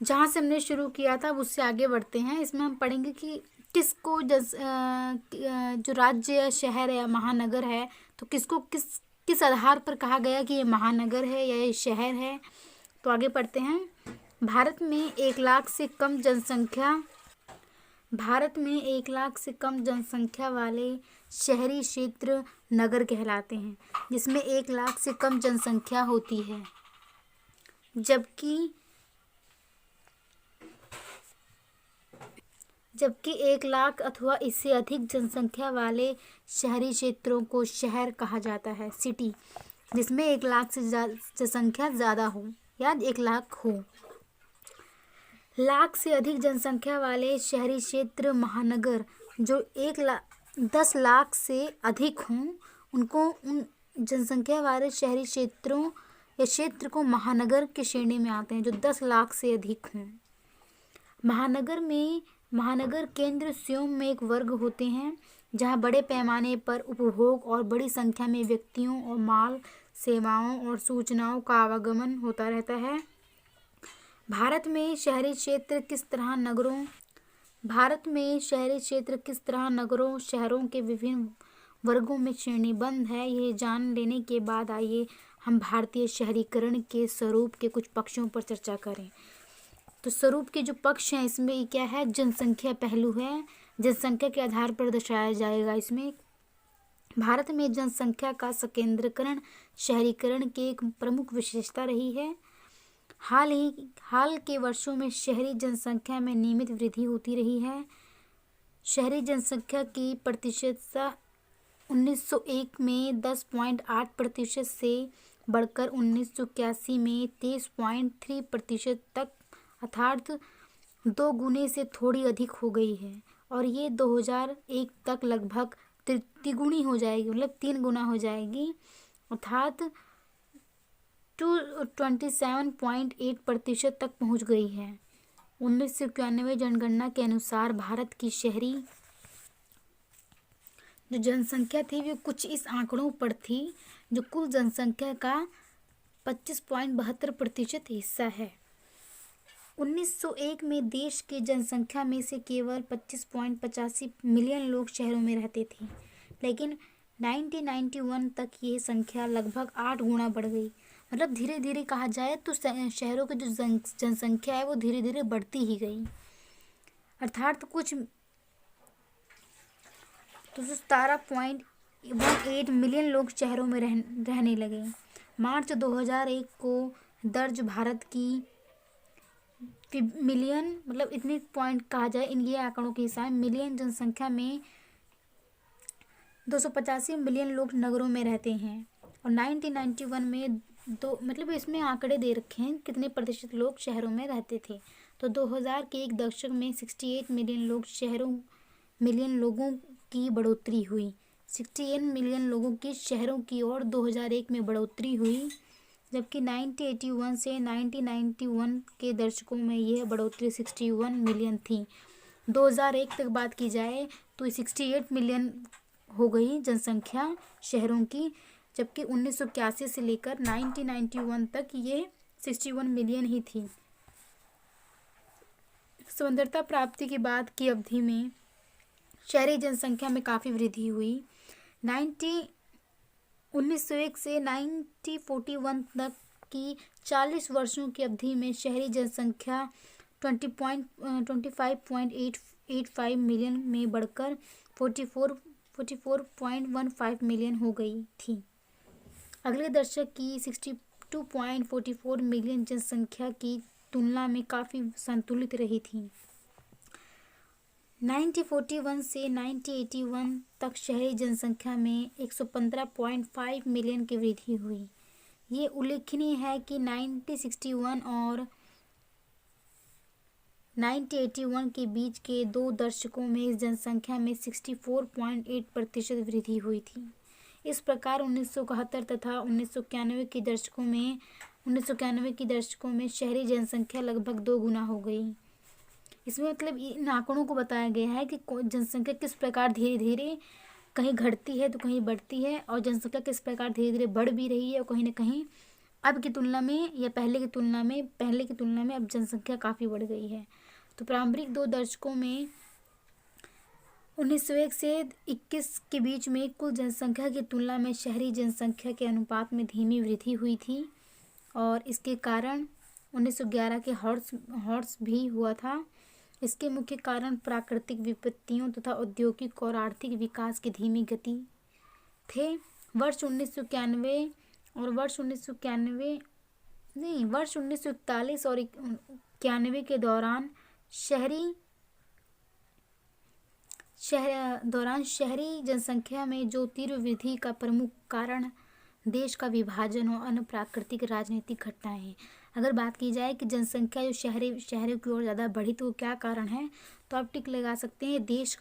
जहाँ से हमने शुरू किया था अब उससे आगे बढ़ते हैं। इसमें हम पढ़ेंगे कि किसको जो राज्य या शहर या महानगर है, तो किसको किस किस आधार पर कहा गया कि ये महानगर है या ये शहर है। तो आगे पढ़ते हैं। भारत में 1 लाख से कम जनसंख्या भारत में 1 लाख से कम जनसंख्या वाले शहरी क्षेत्र नगर कहलाते हैं, जिसमें 1 लाख से कम जनसंख्या होती है। जबकि जबकि 1 लाख अथवा इससे अधिक जनसंख्या वाले शहरी क्षेत्रों को शहर कहा जाता है, सिटी, जिसमें 1 लाख से जनसंख्या ज़्यादा हो या 1 लाख हो। लाख से अधिक जनसंख्या वाले शहरी क्षेत्र महानगर, जो 10 लाख से अधिक हों, उन जनसंख्या वाले शहरी क्षेत्रों या क्षेत्र को महानगर की श्रेणी में आते हैं, जो 10 लाख से अधिक हों। महानगर केंद्र स्वयं में एक वर्ग होते हैं जहां बड़े पैमाने पर उपभोग और बड़ी संख्या में व्यक्तियों और माल, सेवाओं और सूचनाओं का आवागमन होता रहता है। भारत में शहरी क्षेत्र किस तरह नगरों, शहरों के विभिन्न वर्गों में श्रेणीबद्ध है, ये जान लेने के बाद आइए हम भारतीय शहरीकरण के स्वरूप के कुछ पक्षों पर चर्चा करें। तो स्वरूप के जो पक्ष हैं इसमें क्या है, जनसंख्या पहलू है, जनसंख्या के आधार पर दर्शाया जाएगा। इसमें भारत में जनसंख्या का संकेंद्रीकरण शहरीकरण की एक प्रमुख विशेषता रही है। हाल के वर्षों में शहरी जनसंख्या में नियमित वृद्धि होती रही है। शहरी जनसंख्या की प्रतिशतता 1901 में 10.8% से बढ़कर 1981 में 23.3% तक, अर्थात 2 गुने से थोड़ी अधिक हो गई है, और ये 2001 तक लगभग तिगुनी हो जाएगी, मतलब 3 गुना हो जाएगी, अर्थात 27.8% तक पहुंच गई है। 1991 जनगणना के अनुसार भारत की शहरी जो जनसंख्या थी वो कुछ इस आंकड़ों पर थी, जो कुल जनसंख्या का 25.72% हिस्सा है। 1901 में देश की जनसंख्या में से केवल 25.85 मिलियन लोग शहरों में रहते थे, लेकिन 1991 तक ये संख्या लगभग 8 गुना बढ़ गई। मतलब धीरे धीरे कहा जाए तो शहरों की जो जनसंख्या है वो धीरे धीरे बढ़ती ही गई, अर्थात कुछ 17.18 मिलियन लोग शहरों में रहने लगे। मार्च 2001 को दर्ज भारत की मिलियन, मतलब इतने पॉइंट कहा जाए इन ये आंकड़ों के हिसाब मिलियन जनसंख्या में 285 मिलियन लोग नगरों में रहते हैं, और 1991 में मतलब इसमें आंकड़े दे रखे हैं कितने प्रतिशत लोग शहरों में रहते थे। तो 2000 के एक दशक में 68 मिलियन लोगों की बढ़ोतरी हुई। 68 मिलियन लोगों की शहरों की ओर 2001 में बढ़ोतरी हुई, जबकि 1981 से 1991 के दशकों में यह बढ़ोतरी 61 मिलियन थी। 2001 तक बात की जाए तो 68 मिलियन हो गई जनसंख्या शहरों की, जबकि 1981 से लेकर 1991 तक ये 61 मिलियन ही थी। स्वतंत्रता प्राप्ति के बाद की अवधि में शहरी जनसंख्या में काफ़ी वृद्धि हुई। 1901 से 1941 तक की 40 वर्षों की अवधि में शहरी जनसंख्या 25.85 मिलियन में बढ़कर 44.15 मिलियन हो गई थी। अगले दशक की 62.44 मिलियन जनसंख्या की तुलना में काफ़ी संतुलित रही थी। 1941 से 1981 तक शहरी जनसंख्या में 115.5 मिलियन की वृद्धि हुई। ये उल्लेखनीय है कि 1961 और 1981 के बीच के 2 दशकों में इस जनसंख्या में 64.8% वृद्धि हुई थी। इस प्रकार 1971 तथा 1991 के दशकों में शहरी जनसंख्या लगभग 2 गुना हो गई। इसमें मतलब इन आंकड़ों को बताया गया है कि जनसंख्या किस प्रकार धीरे धीरे कहीं घटती है तो कहीं बढ़ती है, और जनसंख्या किस प्रकार धीरे धीरे बढ़ भी रही है और कहीं ना कहीं अब की तुलना में या पहले की तुलना में अब जनसंख्या काफ़ी बढ़ गई है। तो प्रारंभिक 2 दशकों में 1901 से 21 के बीच में कुल जनसंख्या की तुलना में शहरी जनसंख्या के अनुपात में धीमी वृद्धि हुई थी और इसके कारण 1911 के हॉर्स भी हुआ था। इसके मुख्य कारण प्राकृतिक विपत्तियों तथा औद्योगिक और आर्थिक विकास की धीमी गति थे। वर्ष 1991 और वर्ष 1941 और 91 के दौरान शहरी जनसंख्या में जो तीव्र वृद्धि का प्रमुख कारण देश का विभाजन और अन्य प्राकृतिक राजनीतिक घटनाएं हैं। अगर बात की जाए कि जनसंख्या जो शहरों की ओर ज़्यादा बढ़ी तो क्या कारण है, तो आप टिक लगा सकते हैं देश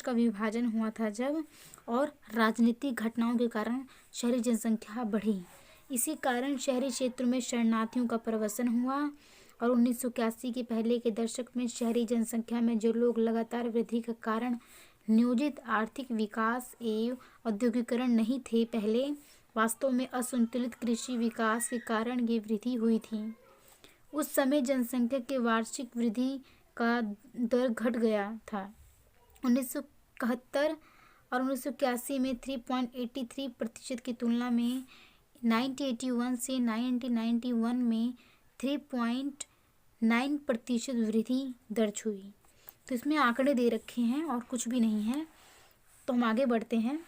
का विभाजन हुआ था जब, और राजनीतिक घटनाओं के कारण शहरी जनसंख्या बढ़ी। इसी कारण शहरी क्षेत्रों में शरणार्थियों का प्रवसन हुआ और 1981 के पहले के दशक में शहरी जनसंख्या में जो लोग लगातार वृद्धि का कारण नियोजित आर्थिक विकास एवं औद्योगिकरण नहीं थे, पहले वास्तव में असंतुलित कृषि विकास के कारण ये वृद्धि हुई थी। उस समय जनसंख्या के वार्षिक वृद्धि का दर घट गया था। 1971 और 1981 में 3.83% की तुलना में 1981 से 1991 में 3.9% वृद्धि दर्ज हुई। तो इसमें आंकड़े दे रखे हैं और कुछ भी नहीं है, तो हम आगे बढ़ते हैं,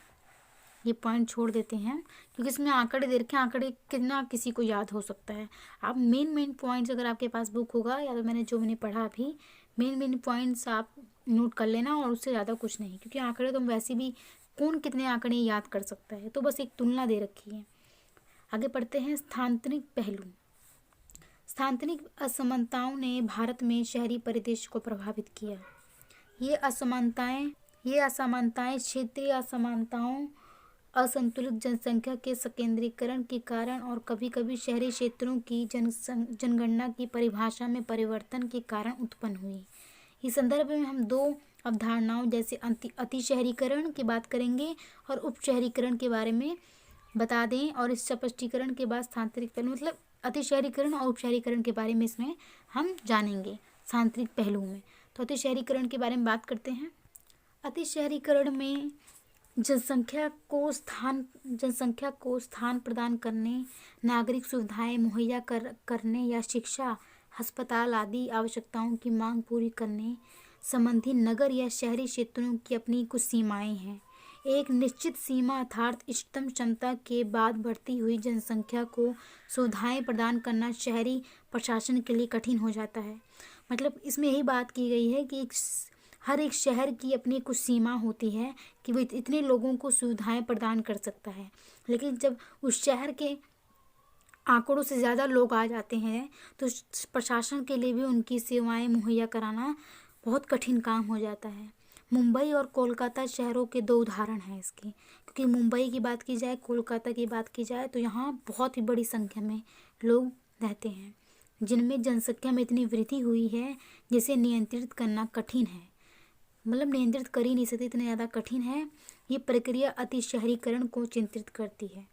ये पॉइंट छोड़ देते हैं क्योंकि इसमें आंकड़े दे रखे हैं। आंकड़े कितना किसी को याद हो सकता है। आप मेन पॉइंट्स अगर आपके पास बुक होगा या तो मैंने पढ़ा अभी, मेन पॉइंट्स आप नोट कर लेना और उससे ज़्यादा कुछ नहीं, क्योंकि आंकड़े तो वैसे भी कौन कितने आंकड़े याद कर सकता है, तो बस एक तुलना दे रखी है। आगे पढ़ते हैं। स्थानांतरित पहलू। स्थानांतरित असमानताओं ने भारत में शहरी परिदृश्य को प्रभावित किया। ये असमानताएं क्षेत्रीय असमानताओं, असंतुलित जनसंख्या के संकेंद्रीकरण के कारण और कभी-कभी शहरी क्षेत्रों की जनगणना की परिभाषा में परिवर्तन के कारण उत्पन्न हुई। इस संदर्भ में हम 2 अवधारणाओं जैसे अति शहरीकरण की बात करेंगे और उप शहरीकरण के बारे में बता दें, और इस स्पष्टीकरण के बाद स्थानांतरित पहलू मतलब अति शहरीकरण और उप शहरीकरण के बारे में इसमें हम जानेंगे स्थानांतरित पहलू में। तो अति शहरीकरण के बारे में बात करते हैं। अति शहरीकरण में जनसंख्या को स्थान प्रदान करने, नागरिक सुविधाएं मुहैया करने या शिक्षा, अस्पताल आदि आवश्यकताओं की मांग पूरी करने संबंधी नगर या शहरी क्षेत्रों की अपनी कुछ सीमाएं हैं। एक निश्चित सीमा अर्थात इष्टतम क्षमता के बाद बढ़ती हुई जनसंख्या को सुविधाएं प्रदान करना शहरी प्रशासन के लिए कठिन हो जाता है। मतलब इसमें यही बात की गई है कि हर एक शहर की अपनी कुछ सीमा होती है कि वो इतने लोगों को सुविधाएं प्रदान कर सकता है, लेकिन जब उस शहर के आंकड़ों से ज़्यादा लोग आ जाते हैं तो प्रशासन के लिए भी उनकी सेवाएं मुहैया कराना बहुत कठिन काम हो जाता है। मुंबई और कोलकाता शहरों के 2 उदाहरण हैं इसके, क्योंकि मुंबई की बात की जाए, कोलकाता की बात की जाए तो यहाँ बहुत ही बड़ी संख्या में लोग रहते हैं, जिनमें जनसंख्या में इतनी वृद्धि हुई है जिसे नियंत्रित करना कठिन है। मतलब नियंत्रित कर ही नहीं सकते, इतने ज़्यादा कठिन है। ये प्रक्रिया अति शहरीकरण को चिंतित करती है।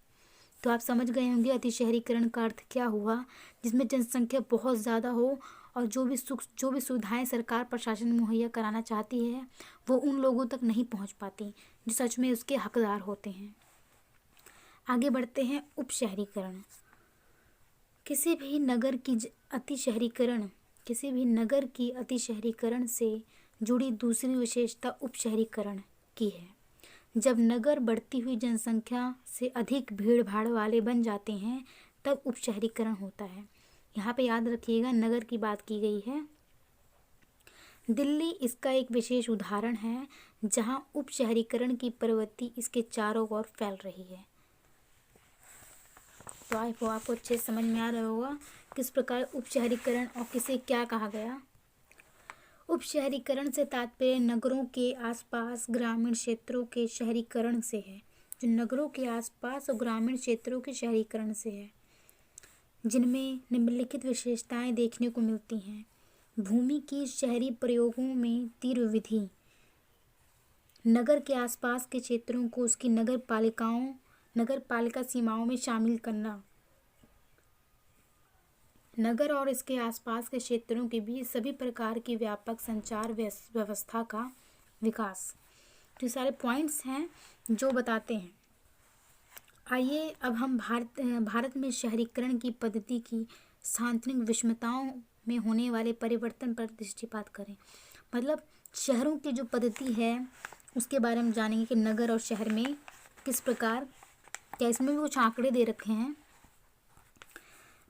तो आप समझ गए होंगे अति शहरीकरण का अर्थ क्या हुआ, जिसमें जनसंख्या बहुत ज़्यादा हो और जो भी सुविधाएं सरकार प्रशासन मुहैया कराना चाहती है वो उन लोगों तक नहीं पहुंच पाती जो सच में उसके हकदार होते हैं। आगे बढ़ते हैं। उप शहरीकरण। किसी भी नगर की अति शहरीकरण से जुड़ी दूसरी विशेषता उप शहरीकरण की है। जब नगर बढ़ती हुई जनसंख्या से अधिक भीड़ भाड़ वाले बन जाते हैं तब उप शहरीकरण होता है। यहाँ पे याद रखिएगा नगर की बात की गई है। दिल्ली इसका एक विशेष उदाहरण है जहाँ उप शहरीकरण की प्रवृत्ति इसके चारों ओर फैल रही है। तो आपको अच्छे से समझ में आ रहा होगा किस प्रकार उप शहरीकरण और किसे क्या कहा गया। उप शहरीकरण से तात्पर्य नगरों के आसपास ग्रामीण क्षेत्रों के शहरीकरण से है, जो नगरों के आसपास और ग्रामीण क्षेत्रों के शहरीकरण से है, जिनमें निम्नलिखित विशेषताएं देखने को मिलती हैं। भूमि की शहरी प्रयोगों में तीव्र वृद्धि, नगर के आसपास के क्षेत्रों को उसकी नगर पालिका सीमाओं में शामिल करना, नगर और इसके आसपास के क्षेत्रों के बीच सभी प्रकार की व्यापक संचार व्यवस्था का विकास। तो ये सारे पॉइंट्स हैं जो बताते हैं। आइए अब हम भारत में शहरीकरण की पद्धति की सांतनिक विषमताओं में होने वाले परिवर्तन पर दृष्टिपात करें। मतलब शहरों की जो पद्धति है उसके बारे में जानेंगे कि नगर और शहर में किस प्रकार, क्या इसमें भी कुछ आंकड़े दे रखे हैं।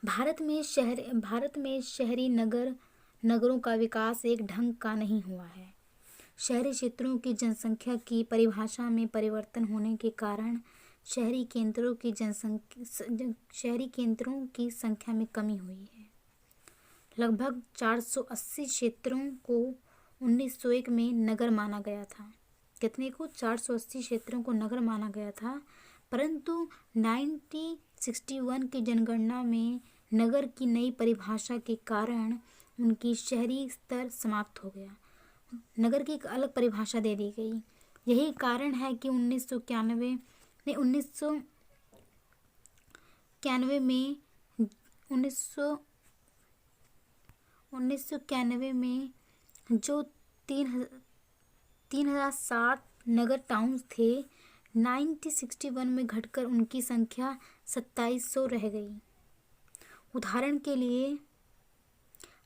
भारत में शहरी नगरों का विकास एक ढंग का नहीं हुआ है। शहरी क्षेत्रों की जनसंख्या की परिभाषा में परिवर्तन होने के कारण शहरी केंद्रों की संख्या में कमी हुई है। लगभग 480 क्षेत्रों को 1901 में नगर माना गया था। कितने को? 480 क्षेत्रों को नगर माना गया था, परंतु 1961 की जनगणना में नगर की नई परिभाषा के कारण उनकी शहरी स्तर समाप्त हो गया। नगर की एक अलग परिभाषा दे दी गई। यही कारण है कि 1991 में जो 3060 नगर टाउन्स थे, 1961 में घटकर उनकी संख्या 2700 रह गई। उदाहरण के लिए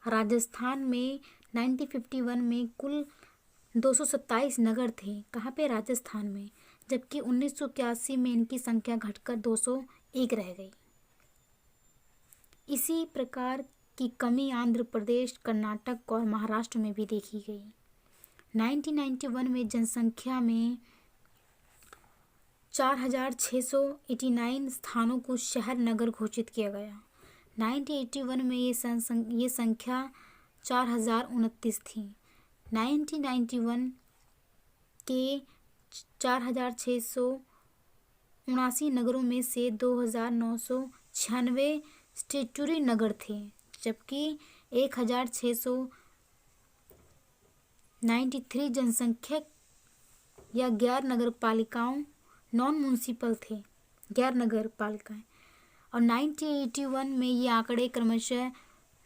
राजस्थान में 1951 में कुल 227 नगर थे। कहाँ पे? राजस्थान में। जबकि 1981 में इनकी संख्या घटकर 201 रह गई। इसी प्रकार की कमी आंध्र प्रदेश, कर्नाटक और महाराष्ट्र में भी देखी गई। 1991 में जनसंख्या में 4689 स्थानों को शहर नगर घोषित किया गया। 1981 में ये संख्या 4029 थी। 1991 के 4679 नगरों में से 2996 स्टैट्यूटरी नगर थे, जबकि 1693 जनसंख्यक या गैर नगर पालिकाओं नॉन म्यूनिसिपल थे, गैर नगर पालिकाएं। और 1981 में ये आंकड़े क्रमशः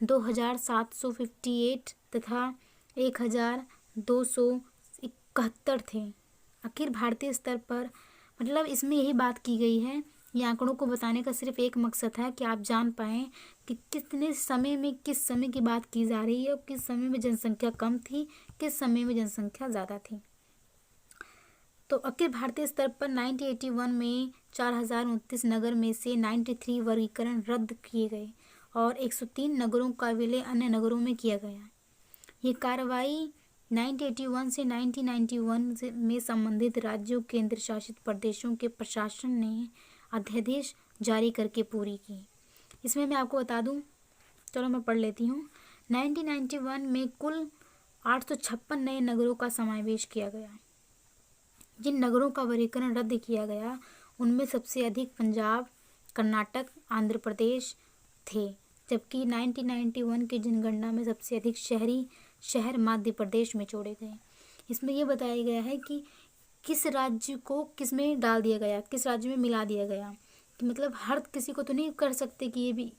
2758 तथा 1271 थे। अखिल भारतीय स्तर पर, मतलब इसमें यही बात की गई है। ये आंकड़ों को बताने का सिर्फ एक मकसद है कि आप जान पाएँ कि कितने समय में किस समय की बात की जा रही है और किस समय में जनसंख्या कम थी, किस समय में जनसंख्या ज़्यादा थी। तो अखिल भारतीय स्तर पर 1981 में 4029 नगर में से 93 वर्गीकरण रद्द किए गए और 103 नगरों का विलय अन्य नगरों में किया गया। ये कार्रवाई 1981 से 1991 में संबंधित राज्यों, केंद्र शासित प्रदेशों के प्रशासन ने अध्यादेश जारी करके पूरी की। इसमें मैं आपको बता दूं, चलो मैं पढ़ लेती हूँ। 1991 में कुल 856 नए नगरों का समावेश किया गया। जिन नगरों का वर्गीकरण रद्द किया गया उनमें सबसे अधिक पंजाब, कर्नाटक, आंध्र प्रदेश थे, जबकि 1991 की जनगणना में सबसे अधिक शहर मध्य प्रदेश में जोड़े गए। इसमें यह बताया गया है कि किस राज्य को किस में डाल दिया गया, किस राज्य में मिला दिया गया। कि मतलब हर किसी को तो नहीं कर सकते कि ये भी,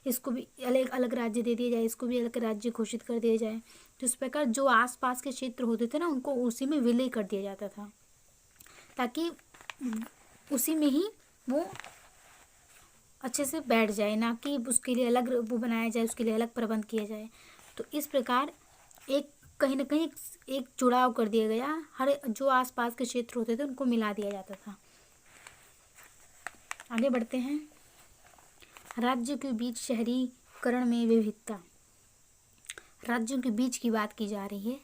इसको भी अलग अलग राज्य दे दिया जाए, इसको भी अलग राज्य घोषित कर दिया जाए। तो इस प्रकार जो आसपास के क्षेत्र होते थे ना, उनको उसी में विलय कर दिया जाता था, ताकि उसी में ही वो अच्छे से बैठ जाए, ना कि उसके लिए अलग वो बनाया जाए, उसके लिए अलग प्रबंध किया जाए। तो इस प्रकार एक कहीं ना कहीं एक जुड़ाव कर दिया गया, हर जो आसपास के क्षेत्र होते थे उनको मिला दिया जाता था। आगे बढ़ते हैं। राज्यों के बीच शहरीकरण में विविधता। राज्यों के बीच की बात की जा रही है।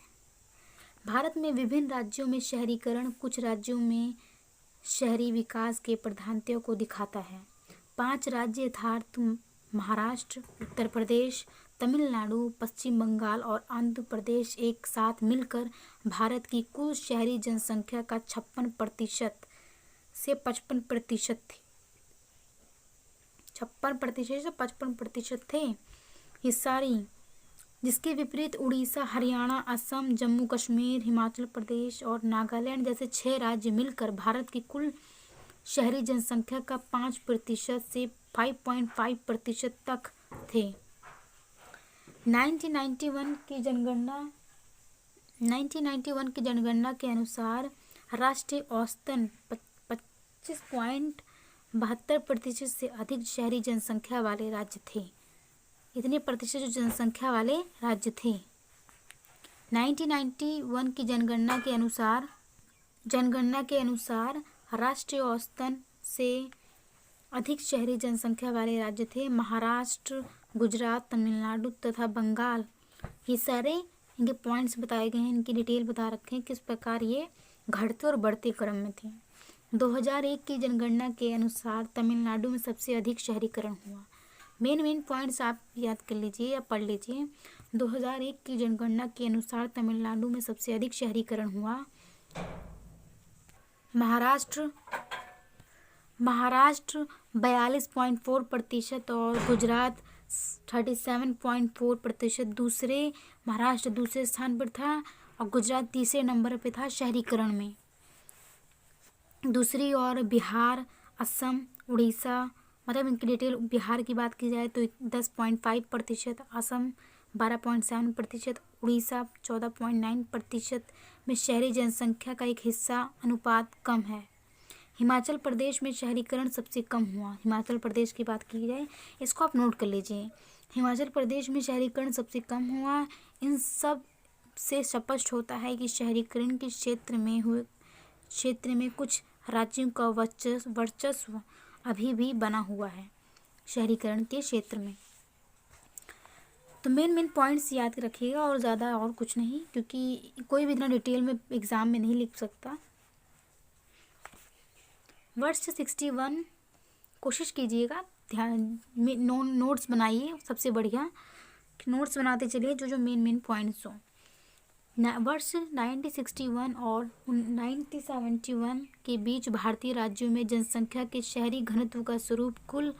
भारत में विभिन्न राज्यों में शहरीकरण कुछ राज्यों में शहरी विकास के प्राधान्यों को दिखाता है। 5 राज्य यथार्थ महाराष्ट्र, उत्तर प्रदेश, तमिलनाडु, पश्चिम बंगाल और आंध्र प्रदेश एक साथ मिलकर भारत की कुल शहरी जनसंख्या का 56% से 55% थी। 56% से 55% थे ये सारी। जिसके विपरीत उड़ीसा, हरियाणा, असम, जम्मू कश्मीर, हिमाचल प्रदेश और नागालैंड जैसे 6 राज्य मिलकर भारत की कुल शहरी जनसंख्या का 5% से 5.5% तक थे। 1991 की जनगणना 1991 की जनगणना के अनुसार राष्ट्रीय औसतन 25.72% से अधिक शहरी जनसंख्या वाले राज्य थे। इतने प्रतिशत जो जनसंख्या वाले राज्य थे। 1991 की जनगणना के अनुसार राष्ट्रीय औसतन से अधिक शहरी जनसंख्या वाले राज्य थे महाराष्ट्र, गुजरात, तमिलनाडु तथा बंगाल। ये सारे इनके पॉइंट्स बताए गए हैं, इनकी डिटेल बता रखे हैं किस प्रकार ये घटते और बढ़ते क्रम में थे। 2001 की जनगणना के अनुसार तमिलनाडु में सबसे अधिक शहरीकरण हुआ। मेन पॉइंट्स आप याद कर लीजिए या पढ़ लीजिए। 2001 की जनगणना के अनुसार तमिलनाडु में सबसे अधिक शहरीकरण हुआ। महाराष्ट्र 42.4% और गुजरात 37.4%। महाराष्ट्र दूसरे स्थान पर था और गुजरात तीसरे नंबर पे था शहरीकरण में। दूसरी ओर बिहार, असम, उड़ीसा, मतलब इनकी डिटेल बिहार की बात की जाए तो 10.5%, असम 12.7%, उड़ीसा 14.9% में शहरी जनसंख्या का एक हिस्सा अनुपात कम है। हिमाचल प्रदेश में शहरीकरण सबसे कम हुआ। हिमाचल प्रदेश की बात की जाए, इसको आप नोट कर लीजिए। हिमाचल प्रदेश में शहरीकरण सबसे कम हुआ। इन सब से स्पष्ट होता है कि शहरीकरण के क्षेत्र में कुछ राज्यों का वर्चस्व अभी भी बना हुआ है शहरीकरण के क्षेत्र में। तो मेन पॉइंट्स याद रखिएगा और ज़्यादा और कुछ नहीं, क्योंकि कोई भी इतना डिटेल में एग्ज़ाम में नहीं लिख सकता। वर्ष 61 कोशिश कीजिएगा, ध्यान में नोट्स बनाइए। सबसे बढ़िया नोट्स बनाते चलिए जो मेन पॉइंट्स हों। वर्ष 1961 और 1971 के बीच भारतीय राज्यों में जनसंख्या के शहरी घनत्व का स्वरूप कुल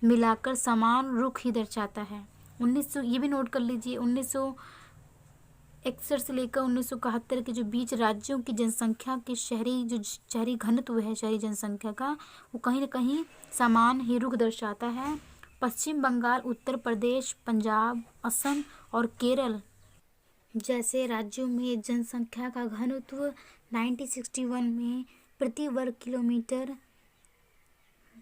मिलाकर समान रुख ही दर्शाता है। 1900 ये भी नोट कर लीजिए। 1961 से लेकर 1971 के जो बीच राज्यों की जनसंख्या के शहरी घनत्व है शहरी जनसंख्या का, वो कहीं न कहीं समान ही रुख दर्शाता है। पश्चिम बंगाल, उत्तर प्रदेश, पंजाब, असम और केरल जैसे राज्यों में जनसंख्या का घनत्व 1961 में प्रति वर्ग किलोमीटर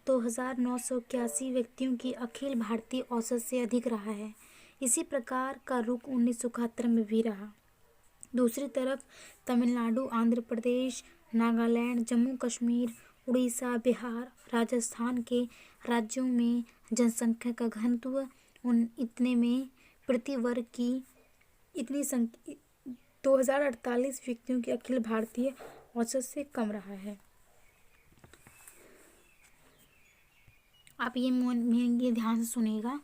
2981 व्यक्तियों की अखिल भारतीय औसत से अधिक रहा है। इसी प्रकार का रुख 1971 में भी रहा। दूसरी तरफ तमिलनाडु, आंध्र प्रदेश, नागालैंड, जम्मू कश्मीर, उड़ीसा, बिहार, राजस्थान के राज्यों में जनसंख्या का घनत्व इतने में प्रति वर्ग की 2048 व्यक्तियों की अखिल भारतीय औसत से कम रहा है। आप ये ध्यान से सुनिएगा।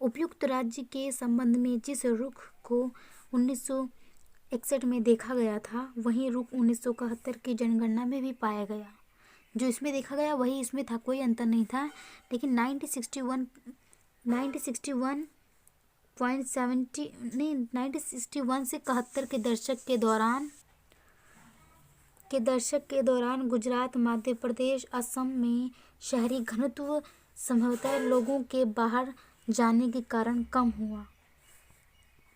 उपयुक्त राज्य के संबंध में जिस रुख को 1961 में देखा गया था, वही रुख 1971 की जनगणना में भी पाया गया। जो इसमें देखा गया वही इसमें था, कोई अंतर नहीं था। लेकिन 1961 से 71 के दशक के दौरान गुजरात, मध्य प्रदेश, असम में शहरी घनत्व संभवतः लोगों के बाहर जाने के कारण कम हुआ।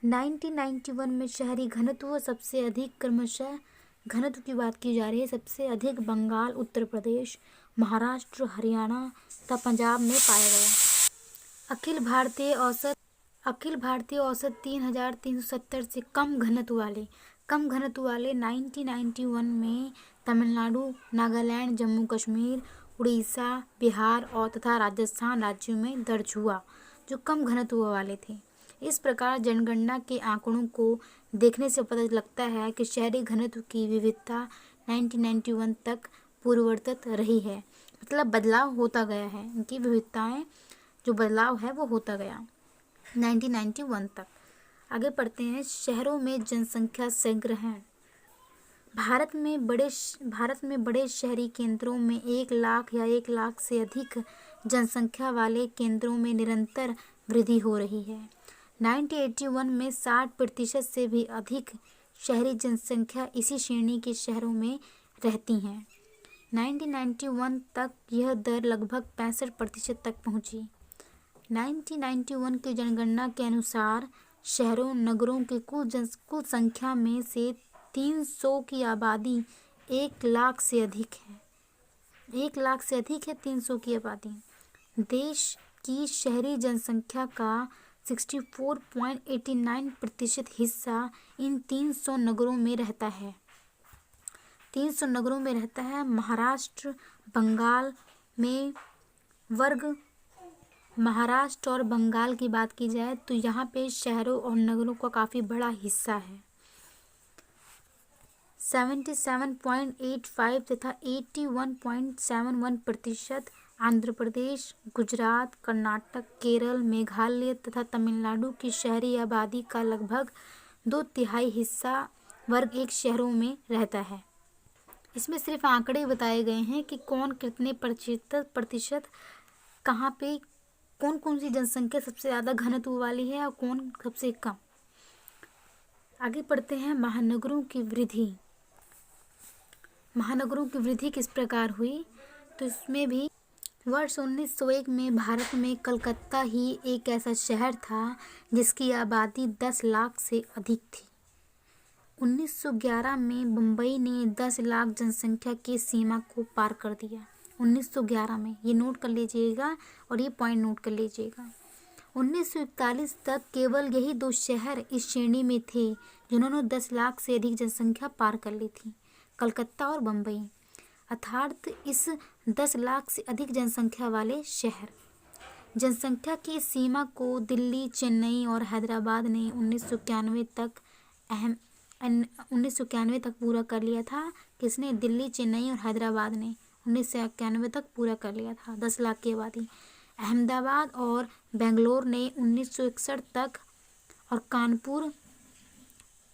1991 में शहरी घनत्व सबसे अधिक, क्रमशः घनत्व की बात की जा रही है, सबसे अधिक बंगाल, उत्तर प्रदेश, महाराष्ट्र, हरियाणा तथा पंजाब में पाया गया। अखिल भारतीय औसत 3370 से कम घनत्व वाले 1991 में तमिलनाडु, नागालैंड, जम्मू कश्मीर, उड़ीसा, बिहार और तथा राजस्थान राज्यों में दर्ज हुआ, जो कम घनत्व वाले थे। इस प्रकार जनगणना के आंकड़ों को देखने से पता लगता है कि शहरी घनत्व की विविधता 1991 तक पूर्ववत रही है, मतलब बदलाव होता गया है। इनकी विविधताएं जो बदलाव है वो होता गया 1991 तक। आगे पढ़ते हैं। शहरों में जनसंख्या संग्रहण। भारत में बड़े शहरी केंद्रों में 1 लाख या 1 लाख से अधिक जनसंख्या वाले केंद्रों में निरंतर वृद्धि हो रही है। 1981 में 60% से भी अधिक शहरी जनसंख्या इसी श्रेणी के शहरों में रहती हैं। 1991 तक यह दर लगभग 65% तक पहुंची। 1991 की जनगणना के अनुसार शहरों नगरों की कुल संख्या में से 300 की आबादी 1 लाख से अधिक है। 1 लाख से अधिक है 300 की आबादी। देश की शहरी जनसंख्या का 64.89% हिस्सा इन 300 नगरों में रहता है। 300 नगरों में रहता है। महाराष्ट्र और बंगाल की बात की जाए तो यहाँ पे शहरों और नगरों का काफ़ी बड़ा हिस्सा है। 77.85 तथा 81.71% आंध्र प्रदेश, गुजरात, कर्नाटक, केरल, मेघालय तथा तमिलनाडु की शहरी आबादी का लगभग 2/3 हिस्सा वर्ग 1 शहरों में रहता है। इसमें सिर्फ आंकड़े बताए गए हैं कि कौन कितने प्रतिशत कहाँ पे कौन कौन सी जनसंख्या सबसे ज़्यादा घनत्व वाली है और कौन सबसे कम। आगे पढ़ते हैं महानगरों की वृद्धि। महानगरों की वृद्धि किस प्रकार हुई, तो इसमें भी वर्ष 1901 में भारत में कलकत्ता ही एक ऐसा शहर था जिसकी आबादी 10 लाख से अधिक थी। 1911 में बम्बई ने 10 लाख जनसंख्या की सीमा को पार कर दिया। 1911 में, ये नोट कर लीजिएगा और ये पॉइंट नोट कर लीजिएगा। 1941 तक केवल यही 2 शहर इस श्रेणी में थे जिन्होंने 10 लाख से अधिक जनसंख्या पार कर ली थी, कलकत्ता और बम्बई। अर्थात इस 10 लाख से अधिक जनसंख्या वाले शहर जनसंख्या की सीमा को दिल्ली, चेन्नई और हैदराबाद ने 1991 तक पूरा कर लिया था। किसने? दिल्ली, चेन्नई और हैदराबाद ने 1991 तक पूरा कर लिया था 10 लाख की आबादी। अहमदाबाद और बेंगलोर ने 1961 तक और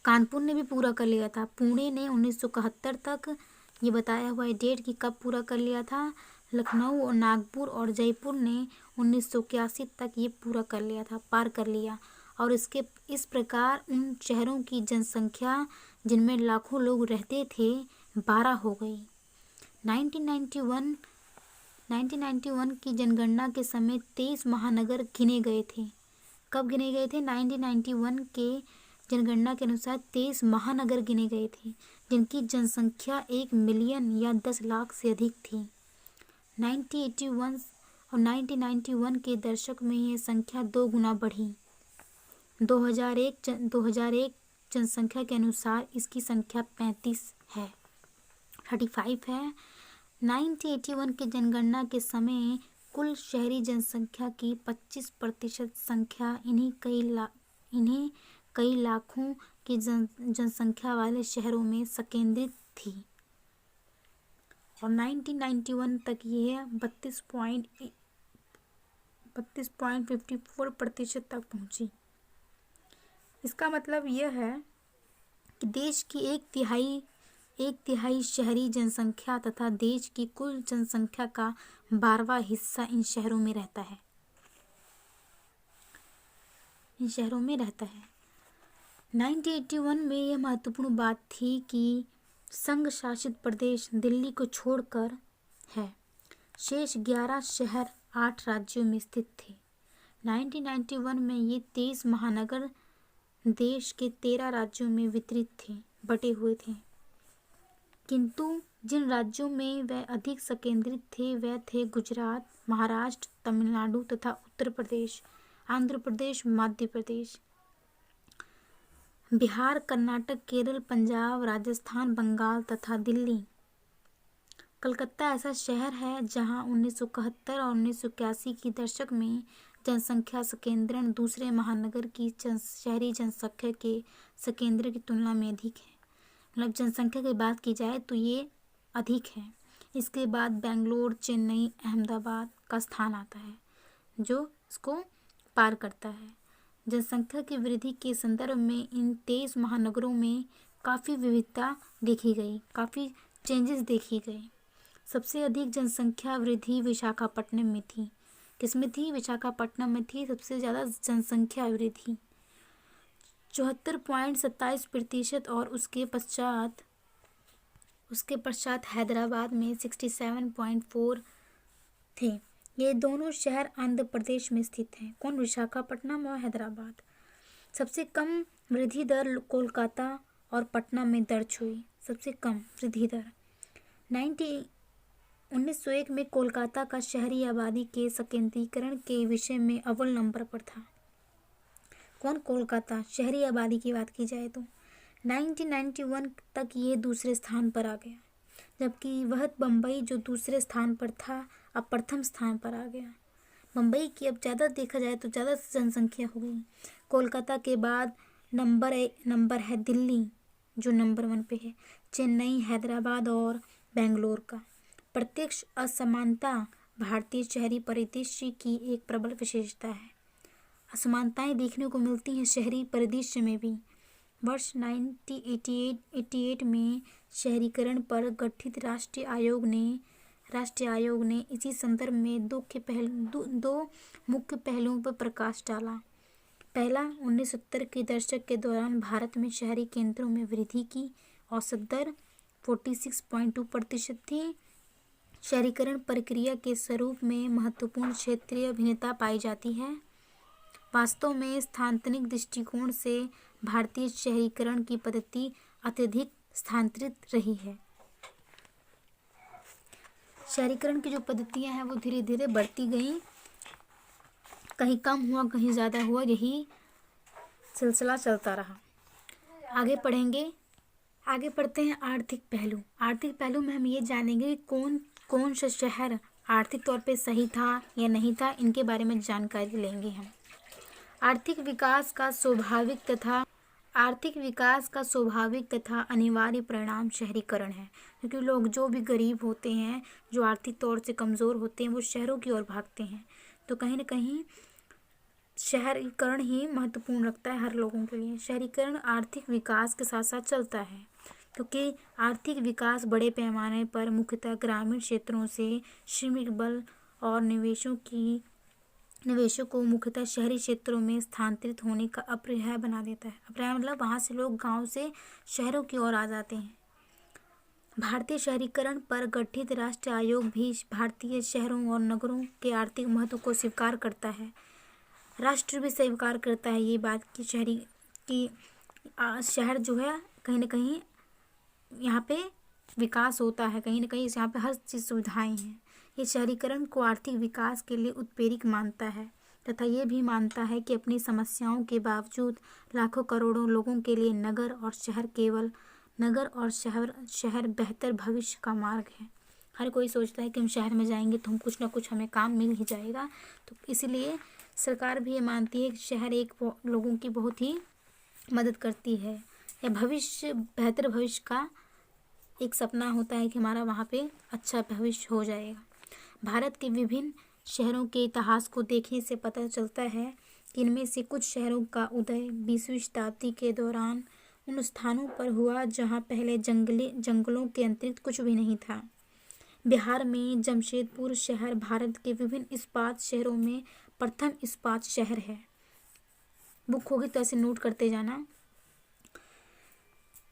कानपुर ने भी पूरा कर लिया था। पुणे ने 1971 तक, ये बताया हुआ है डेट कि कब पूरा कर लिया था। लखनऊ और नागपुर और जयपुर ने 1981 तक ये पूरा कर लिया था, पार कर लिया। और इस प्रकार उन शहरों की जनसंख्या जिनमें लाखों लोग रहते थे 12 हो गई। 1991 की जनगणना के समय 23 महानगर गिने गए थे। कब गिने गए थे? 1991 के जनगणना के अनुसार 23 महानगर गिने गए थे जिनकी जनसंख्या 1 मिलियन या 10 लाख से अधिक थी। 1991 के दशक में यह संख्या 2 गुना बढ़ी। 2001 जनसंख्या के अनुसार इसकी संख्या 35 है। 1981 की जनगणना के समय कुल शहरी जनसंख्या की 25% संख्या इन्हीं कई लाखों की जनसंख्या वाले शहरों में संकेंद्रित थी और 1991 तक यह 32.54% तक पहुंची। इसका मतलब यह है कि देश की एक तिहाई शहरी जनसंख्या तथा देश की कुल जनसंख्या का 12वां हिस्सा इन शहरों में रहता है। 1981 में यह महत्वपूर्ण बात थी कि संघ शासित प्रदेश दिल्ली को छोड़कर है। शेष 11 शहर 8 राज्यों में स्थित थे। 1991 में ये 23 महानगर देश के 13 राज्यों में वितरित थे, बटे हुए थे। किंतु जिन राज्यों में वह अधिक संकेंद्रित थे वह थे गुजरात, महाराष्ट्र, तमिलनाडु तथा उत्तर प्रदेश, आंध्र प्रदेश, मध्य प्रदेश, बिहार, कर्नाटक, केरल, पंजाब, राजस्थान, बंगाल तथा दिल्ली। कलकत्ता ऐसा शहर है जहां 1971 और 1981 की दशक में जनसंख्या संकेंद्रण दूसरे महानगर की शहरी जनसंख्या के संकेंद्रण की तुलना में अधिक है। मतलब जनसंख्या की बात की जाए तो ये अधिक है। इसके बाद बेंगलोर, चेन्नई, अहमदाबाद का स्थान आता है जो इसको पार करता है। जनसंख्या की वृद्धि के संदर्भ में इन 23 महानगरों में काफ़ी विविधता देखी गई, काफ़ी चेंजेस देखी गई। सबसे अधिक जनसंख्या वृद्धि विशाखापट्टनम में थी। किसमें थी? विशाखापट्टनम में थी सबसे ज़्यादा जनसंख्या वृद्धि, 74.27% और उसके पश्चात हैदराबाद में 67.4 थे। ये दोनों शहर आंध्र प्रदेश में स्थित हैं। कौन? विशाखापट्टनम और हैदराबाद। सबसे कम वृद्धि दर कोलकाता और पटना में दर्ज हुई। सबसे कम वृद्धि दर 1901 में कोलकाता का शहरी आबादी के संकेंद्रीकरण के विषय में अव्वल नंबर पर था। कौन? कोलकाता। शहरी आबादी की बात की जाए तो 1991 तक ये दूसरे स्थान पर आ गया, जबकि वह बम्बई जो दूसरे स्थान पर था अब प्रथम स्थान पर आ गया। मुंबई की अब ज़्यादा देखा जाए तो ज़्यादा जनसंख्या हो गई। कोलकाता के बाद नंबर है दिल्ली जो नंबर 1 पे है, चेन्नई, हैदराबाद और बेंगलोर का। प्रत्यक्ष असमानता भारतीय शहरी परिदृश्य की एक प्रबल विशेषता है। असमानताएं देखने को मिलती हैं शहरी परिदृश्य में भी। वर्ष 1988 में शहरीकरण पर गठित राष्ट्रीय आयोग ने इसी संदर्भ में दो मुख्य पहलुओं पर प्रकाश डाला। पहला, 1970 के दशक के दौरान भारत में शहरी केंद्रों में वृद्धि की औसत दर 46.2% थी। शहरीकरण प्रक्रिया के स्वरूप में महत्वपूर्ण क्षेत्रीय भिन्नता पाई जाती है। वास्तव में स्थानांतरित दृष्टिकोण से भारतीय शहरीकरण की पद्धति अत्यधिक स्थानांतरित रही है। शहरीकरण की जो पद्धतियां हैं वो धीरे धीरे बढ़ती गई, कहीं कम हुआ कहीं ज़्यादा हुआ, यही सिलसिला चलता रहा। आगे पढ़ते हैं आर्थिक पहलू। आर्थिक पहलू में हम ये जानेंगे कि कौन सा शहर आर्थिक तौर पे सही था या नहीं था, इनके बारे में जानकारी लेंगे हम। आर्थिक विकास का स्वाभाविक तथा अनिवार्य परिणाम शहरीकरण है, क्योंकि लोग जो भी गरीब होते हैं, जो आर्थिक तौर से कमज़ोर होते हैं, वो शहरों की ओर भागते हैं। तो कहीं ना कहीं शहरीकरण ही महत्वपूर्ण रखता है हर लोगों के लिए। शहरीकरण आर्थिक विकास के साथ साथ चलता है, क्योंकि आर्थिक विकास बड़े पैमाने पर मुख्यतः ग्रामीण क्षेत्रों से श्रमिक बल और निवेशों को मुख्यतः शहरी क्षेत्रों में स्थानांतरित होने का अपरिहार्य बना देता है। अपरिहार्य मतलब वहाँ से लोग गांव से शहरों की ओर आ जाते हैं। भारतीय शहरीकरण पर गठित राष्ट्रीय आयोग भी भारतीय शहरों और नगरों के आर्थिक महत्व को स्वीकार करता है। राष्ट्र भी स्वीकार करता है ये बात कि शहर जो है कहीं ना कहीं यहाँ पे विकास होता है, कहीं ना कहीं यहाँ पे हर चीज़ सुविधाएं हैं। ये शहरीकरण को आर्थिक विकास के लिए उत्प्रेरक मानता है तथा ये भी मानता है कि अपनी समस्याओं के बावजूद लाखों करोड़ों लोगों के लिए नगर और शहर बेहतर भविष्य का मार्ग है। हर कोई सोचता है कि हम शहर में जाएंगे तो हम कुछ ना कुछ हमें काम मिल ही जाएगा, तो इसलिए सरकार भी ये मानती है कि शहर लोगों की बहुत ही मदद करती है। या बेहतर भविष्य का एक सपना होता है कि हमारा वहाँ पे अच्छा भविष्य हो जाएगा। भारत के विभिन्न शहरों के इतिहास को देखने से पता चलता है कि इनमें से कुछ शहरों का उदय 20वीं शताब्दी के दौरान उन स्थानों पर हुआ जहाँ पहले जंगलों के अतिरिक्त कुछ भी नहीं था। बिहार में जमशेदपुर शहर भारत के विभिन्न इस्पात शहरों में प्रथम इस्पात शहर है। बुक होगी तो ऐसे नोट करते जाना।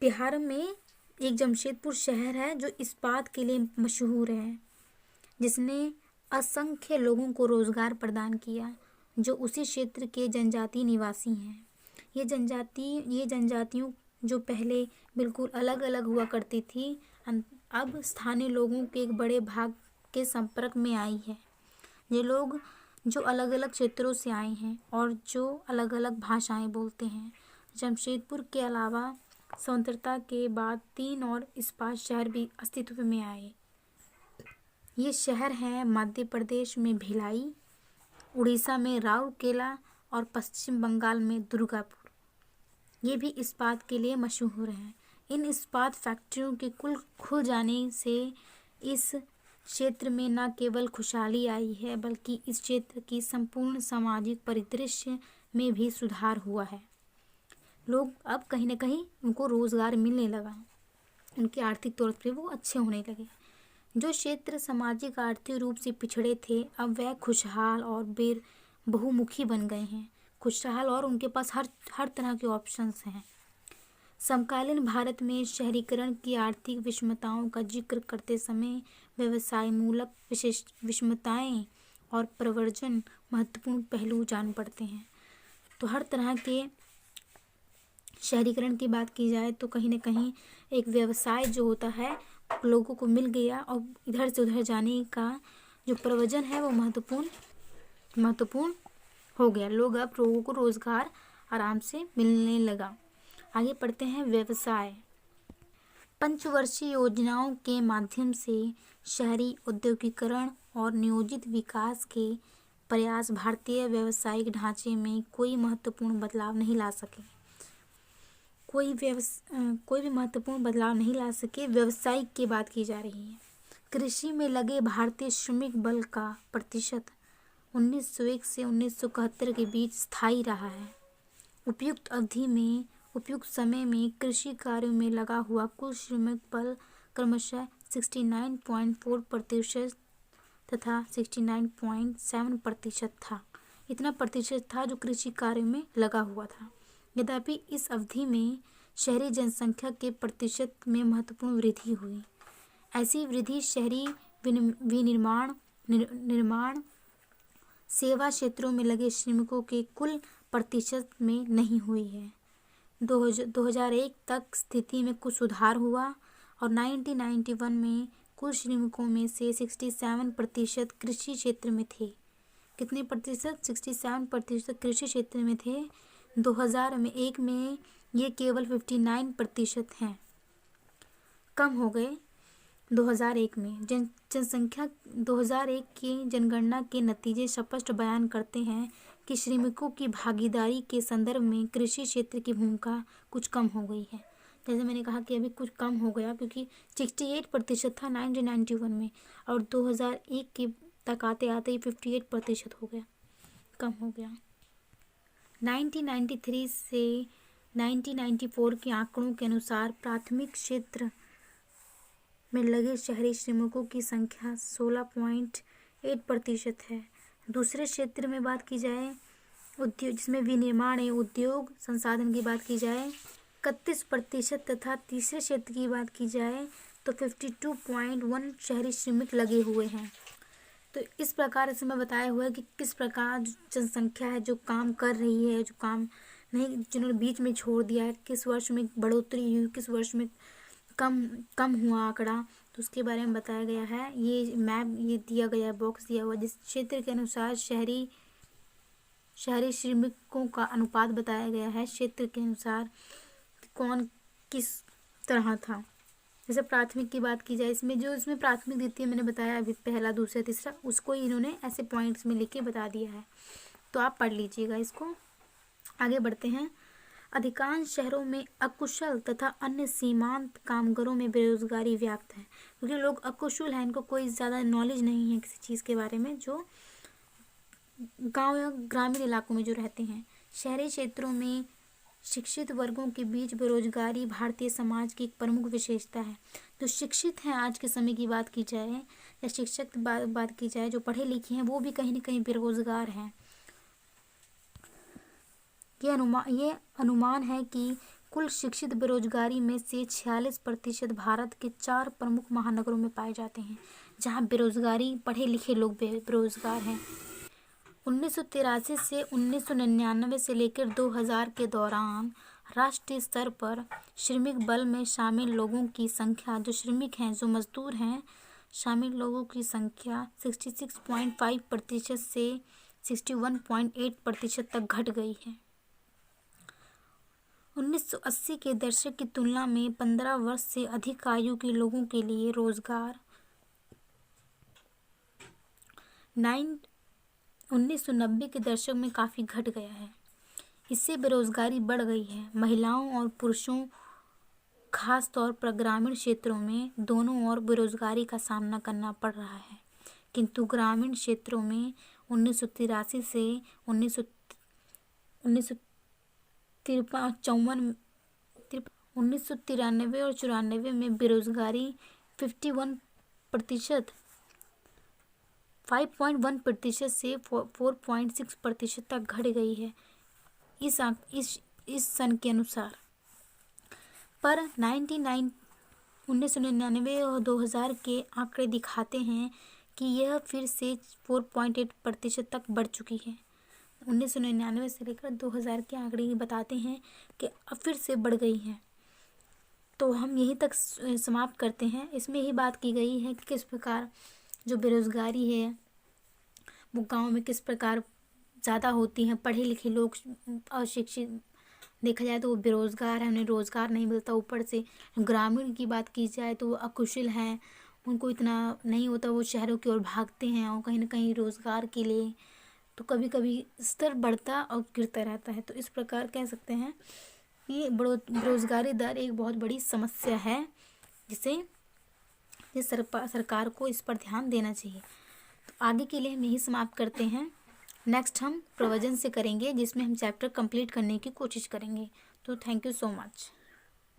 बिहार में एक जमशेदपुर शहर है जो इस्पात के लिए मशहूर है, जिसने असंख्य लोगों को रोजगार प्रदान किया जो उसी क्षेत्र के जनजातीय निवासी हैं। ये जनजातियों जो पहले बिल्कुल अलग अलग हुआ करती थी, अब स्थानीय लोगों के एक बड़े भाग के संपर्क में आई है। ये लोग जो अलग अलग क्षेत्रों से आए हैं और जो अलग अलग भाषाएं बोलते हैं। जमशेदपुर के अलावा स्वतंत्रता के बाद 3 और इस्पात शहर भी अस्तित्व में आए। ये शहर हैं मध्य प्रदेश में भिलाई, उड़ीसा में राउरकेला और पश्चिम बंगाल में दुर्गापुर। ये भी इस्पात के लिए मशहूर हैं। इन इस्पात फैक्ट्रियों के कुल खुल जाने से इस क्षेत्र में न केवल खुशहाली आई है, बल्कि इस क्षेत्र की संपूर्ण सामाजिक परिदृश्य में भी सुधार हुआ है। लोग अब कहीं ना कहीं उनको रोज़गार मिलने लगा, उनके आर्थिक तौर पर वो अच्छे होने लगे। जो क्षेत्र सामाजिक आर्थिक रूप से पिछड़े थे, अब वह खुशहाल और बहुमुखी बन गए हैं। खुशहाल और उनके पास हर तरह के ऑप्शंस हैं। समकालीन भारत में शहरीकरण की आर्थिक विषमताओं का जिक्र करते समय व्यवसायमूलक विषमताएं और प्रव्रजन महत्वपूर्ण पहलू जान पड़ते हैं। तो हर तरह के शहरीकरण की बात की जाए तो कहीं ना कहीं एक व्यवसाय जो होता है लोगों को मिल गया और इधर से उधर जाने का जो प्रवचन है वो महत्वपूर्ण हो गया। लोग अब लोगों को रोजगार आराम से मिलने लगा। आगे पढ़ते हैं व्यवसाय। पंचवर्षीय योजनाओं के माध्यम से शहरी औद्योगिकरण और नियोजित विकास के प्रयास भारतीय व्यावसायिक ढांचे में कोई महत्वपूर्ण बदलाव नहीं ला सके। कोई भी महत्वपूर्ण बदलाव नहीं ला सके। व्यवसायिक की बात की जा रही है। कृषि में लगे भारतीय श्रमिक बल का प्रतिशत 1901 से 1971 के बीच स्थायी रहा है। उपयुक्त समय में कृषि कार्यों में लगा हुआ कुल श्रमिक बल क्रमशः 69.4% तथा 69.7% था। इतना प्रतिशत था जो कृषि कार्य में लगा हुआ था। यद्यपि इस अवधि में शहरी जनसंख्या के प्रतिशत में महत्वपूर्ण वृद्धि हुई। ऐसी वृद्धि शहरी विनिर्माण निर्माण सेवा क्षेत्रों में लगे श्रमिकों के कुल प्रतिशत में नहीं हुई है। 2001 तक स्थिति में कुछ सुधार हुआ और 1991 में कुल श्रमिकों में से 67% कृषि क्षेत्र में थे। कितने प्रतिशत? 67% कृषि क्षेत्र में थे। 2001 में ये केवल 59% हैं, कम हो गए 2001 में। जनसंख्या 2001 की जनगणना के नतीजे स्पष्ट बयान करते हैं कि श्रमिकों की भागीदारी के संदर्भ में कृषि क्षेत्र की भूमिका कुछ कम हो गई है। जैसे मैंने कहा कि अभी कुछ कम हो गया क्योंकि 68% था 1991 में और 2001 के तक आते आते ही 58% हो गया, कम हो गया। 1993 से 1994 के आंकड़ों के अनुसार प्राथमिक क्षेत्र में लगे शहरी श्रमिकों की संख्या 16.8% है। दूसरे क्षेत्र में बात की जाए उद्योग जिसमें विनिर्माण है, उद्योग संसाधन की बात की जाए 31% तथा तीसरे क्षेत्र की बात की जाए तो 52.1 शहरी श्रमिक लगे हुए हैं। तो इस प्रकार इसमें बताया हुआ है कि किस प्रकार जनसंख्या है जो काम कर रही है, जो काम नहीं, जिन्होंने बीच में छोड़ दिया है, किस वर्ष में बढ़ोतरी हुई, किस वर्ष में कम हुआ आंकड़ा, तो उसके बारे में बताया गया है। ये मैप ये दिया गया है, बॉक्स दिया हुआ, जिस क्षेत्र के अनुसार शहरी श्रमिकों का अनुपात बताया गया है, क्षेत्र के अनुसार कौन किस तरह था। जैसे प्राथमिक की बात की जाए, इसमें प्राथमिक द्वितीय मैंने बताया अभी, पहला दूसरा तीसरा, उसको इन्होंने ऐसे पॉइंट्स में लिख के बता दिया है, तो आप पढ़ लीजिएगा इसको। आगे बढ़ते हैं। अधिकांश शहरों में अकुशल तथा अन्य सीमांत कामगारों में बेरोजगारी व्याप्त है, क्योंकि लोग अकुशल हैं, इनको कोई ज़्यादा नॉलेज नहीं है किसी चीज़ के बारे में, जो गांव या ग्रामीण इलाकों में जो रहते हैं। शहरी क्षेत्रों में शिक्षित वर्गों के बीच बेरोजगारी भारतीय समाज की एक प्रमुख विशेषता है। जो शिक्षित हैं आज के समय की बात की जाए या शिक्षक बात की जाए, जो पढ़े लिखे हैं वो भी कहीं ना कहीं बेरोजगार हैं। ये अनुमान है कि कुल शिक्षित बेरोजगारी में से 46% भारत के 4 प्रमुख महानगरों में पाए जाते हैं, जहां बेरोजगारी पढ़े लिखे लोग बेरोजगार हैं। 1983 से 1999 से लेकर 2000 के दौरान राष्ट्रीय स्तर पर श्रमिक बल में शामिल लोगों की संख्या, जो श्रमिक हैं, जो मजदूर हैं, शामिल लोगों की संख्या 66.5% से 61.8% तक घट गई है। 1980 के दशक की तुलना में 15 वर्ष से अधिक आयु के लोगों के लिए रोजगार 1990 के दशक में काफ़ी घट गया है। इससे बेरोजगारी बढ़ गई है। महिलाओं और पुरुषों खास तौर पर ग्रामीण क्षेत्रों में दोनों ओर बेरोजगारी का सामना करना पड़ रहा है, किंतु ग्रामीण क्षेत्रों में 1993 से 1993 और 94 में बेरोजगारी 5.1% से 4.6% तक घट गई है इस सन के अनुसार। पर 1999 और 2000 के आंकड़े दिखाते हैं कि यह फिर से 4.8% तक बढ़ चुकी है। 1999 से लेकर 2000 के आंकड़े बताते हैं कि अब फिर से बढ़ गई है। तो हम यहीं तक समाप्त करते हैं। इसमें ही बात की गई है कि किस प्रकार जो बेरोज़गारी है वो गांव में किस प्रकार ज़्यादा होती हैं। पढ़े लिखे लोग अशिक्षित देखा जाए तो वो बेरोज़गार हैं, उन्हें रोज़गार नहीं मिलता। ऊपर से ग्रामीण की बात की जाए तो वो अकुशल हैं, उनको इतना नहीं होता, वो शहरों की ओर भागते हैं और कहीं ना कहीं रोज़गार के लिए। तो कभी कभी स्तर बढ़ता और गिरता रहता है। तो इस प्रकार कह सकते हैं कि बेरोज़गारी दर एक बहुत बड़ी समस्या है जिसे सरकार को इस पर ध्यान देना चाहिए। तो आगे के लिए हम यही समाप्त करते हैं। नेक्स्ट हम प्रवचन से करेंगे जिसमें हम चैप्टर कंप्लीट करने की कोशिश करेंगे। तो थैंक यू सो मच।